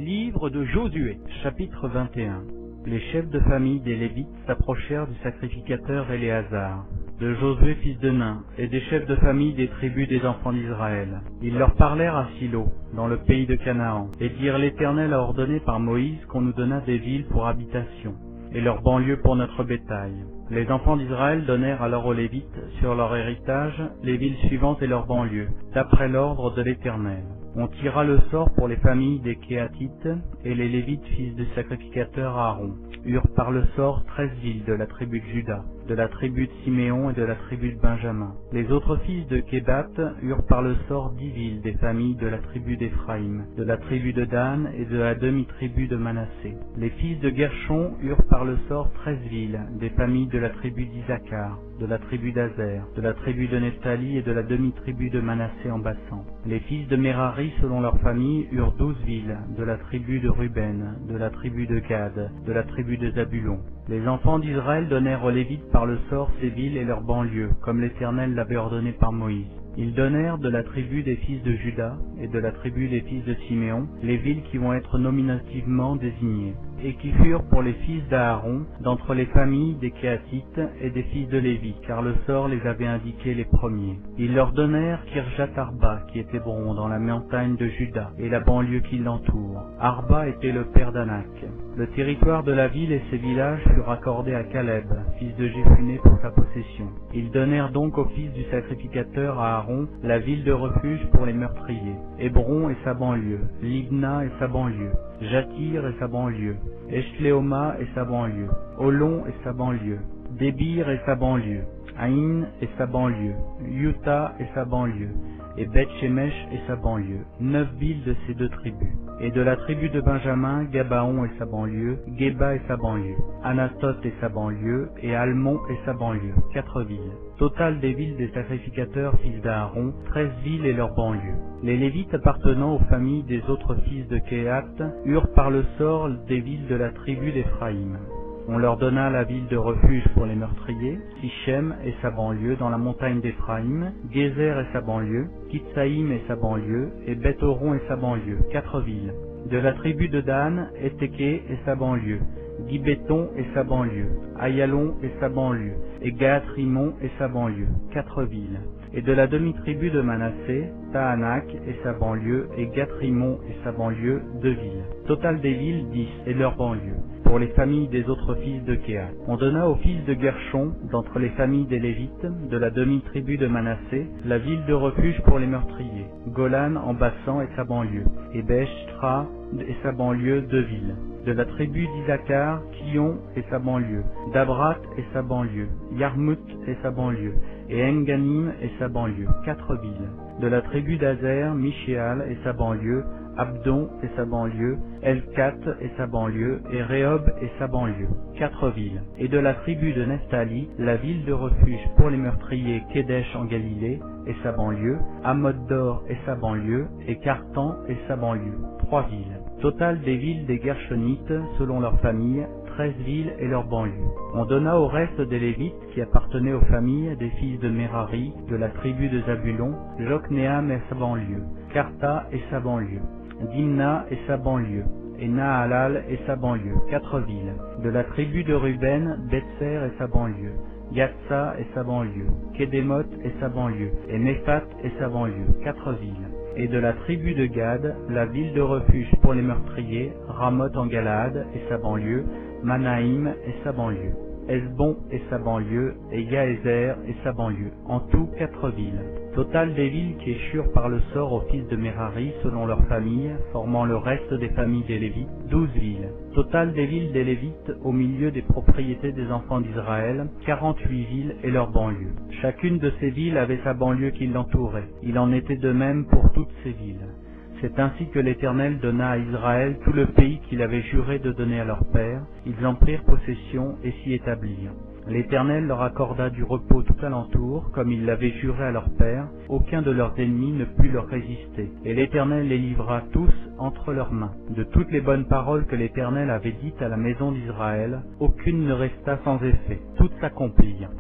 Livre de Josué, chapitre 21. Les chefs de famille des Lévites s'approchèrent du sacrificateur Éléazar, de Josué fils de Nun, et des chefs de famille des tribus des enfants d'Israël. Ils leur parlèrent à Silo, dans le pays de Canaan, et dirent: l'Éternel a ordonné par Moïse qu'on nous donnât des villes pour habitation, et leurs banlieues pour notre bétail. Les enfants d'Israël donnèrent alors aux Lévites, sur leur héritage, les villes suivantes et leurs banlieues, d'après l'ordre de l'Éternel. On tira le sort pour les familles des Kéatites, et les Lévites, fils du sacrificateur Aaron, eurent par le sort 13 villes de la tribu de Juda, de la tribu de Siméon et de la tribu de Benjamin. Les autres fils de Kébat eurent par le sort 10 villes des familles de la tribu d'Éphraïm, de la tribu de Dan et de la demi-tribu de Manassé. Les fils de Guershon eurent par le sort 13 villes des familles de la tribu d'Isaacar, de la tribu d'Azer, de la tribu de Nephtali et de la demi-tribu de Manassé en Bassan. Les fils de Merari, selon leur famille, eurent 12 villes de la tribu de Ruben, de la tribu de Gad, de la tribu de Zabulon. Les enfants d'Israël donnèrent aux Lévites par le sort ces villes et leurs banlieues, comme l'Éternel l'avait ordonné par Moïse. Ils donnèrent de la tribu des fils de Juda et de la tribu des fils de Siméon les villes qui vont être nominativement désignées, et qui furent pour les fils d'Aaron, d'entre les familles des Kéatites et des fils de Lévi, car le sort les avait indiqués les premiers. Ils leur donnèrent Kirjat Arba, qui est Hébron, dans la montagne de Juda, et la banlieue qui l'entoure. Arba était le père d'Anak. Le territoire de la ville et ses villages furent accordés à Caleb, fils de Jéphuné, pour sa possession. Ils donnèrent donc au fils du sacrificateur à Aaron la ville de refuge pour les meurtriers, Hébron et sa banlieue, Libna et sa banlieue, Jatir et sa banlieue, Eshléoma et sa banlieue, Olon et sa banlieue, Débir et sa banlieue, Haïn et sa banlieue, Yuta et sa banlieue, et Beth-Shemesh et sa banlieue, 9 villes de ces deux tribus. Et de la tribu de Benjamin, Gabaon et sa banlieue, Geba et sa banlieue, Anathoth et sa banlieue, et Almon et sa banlieue, 4 villes. Total des villes des sacrificateurs fils d'Aaron, 13 villes et leurs banlieues. Les Lévites appartenant aux familles des autres fils de Kéhat eurent par le sort des villes de la tribu d'Éphraïm. On leur donna la ville de refuge pour les meurtriers, Sichem et sa banlieue dans la montagne d'Éphraïm, Gézer et sa banlieue, Kitsaïm et sa banlieue, et Beth-Horon et sa banlieue, 4 villes. De la tribu de Dan, Étéké et sa banlieue, Gibéton et sa banlieue, Ayalon et sa banlieue, et Gaat-Rimon et sa banlieue, 4 villes. Et de la demi-tribu de Manassé, Tahanak et sa banlieue, et Gath-Rimon et sa banlieue, 2 villes. Total des villes, 10, et leurs banlieues, pour les familles des autres fils de Kéhat. On donna aux fils de Guershon, d'entre les familles des Lévites, de la demi-tribu de Manassé, la ville de refuge pour les meurtriers, Golan en Bassan et sa banlieue, et Béchtra et sa banlieue, 2 villes. De la tribu d'Isaacar, Kion et sa banlieue, Dabrat et sa banlieue, Yarmout et sa banlieue, et Enganim et sa banlieue, 4 villes. De la tribu d'Azer, Michéal et sa banlieue, Abdon et sa banlieue, Elkat et sa banlieue, et Rehob et sa banlieue, 4 villes. Et de la tribu de Nephtali, la ville de refuge pour les meurtriers Kédesh en Galilée et sa banlieue, Amod-Dor et sa banlieue, et Cartan et sa banlieue, 3 villes. Total des villes des Gershonites, selon leur famille, 13 villes et leurs banlieues. On donna au reste des Lévites qui appartenaient aux familles des fils de Merari, de la tribu de Zabulon, Jokneam et sa banlieue, Karta et sa banlieue, Dimna et sa banlieue, et Nahalal et sa banlieue, 4 villes. De la tribu de Ruben, Betser et sa banlieue, Yatsa et sa banlieue, Kédémoth et sa banlieue, et Méphat et sa banlieue, 4 villes. Et de la tribu de Gad, la ville de refuge pour les meurtriers, Ramoth en Galaad et sa banlieue, Manaïm et sa banlieue, Esbon et sa banlieue, et Yaézer et sa banlieue, en tout 4 villes. Total des villes qui échurent par le sort aux fils de Merari selon leur famille, formant le reste des familles des Lévites, 12 villes. Total des villes des Lévites au milieu des propriétés des enfants d'Israël, 48 villes et leurs banlieues. Chacune de ces villes avait sa banlieue qui l'entourait. Il en était de même pour toutes ces villes. C'est ainsi que l'Éternel donna à Israël tout le pays qu'il avait juré de donner à leur père. Ils en prirent possession et s'y établirent. L'Éternel leur accorda du repos tout alentour, comme il l'avait juré à leur père. Aucun de leurs ennemis ne put leur résister. Et l'Éternel les livra tous entre leurs mains. De toutes les bonnes paroles que l'Éternel avait dites à la maison d'Israël, aucune ne resta sans effet. Toutes s'accomplirent.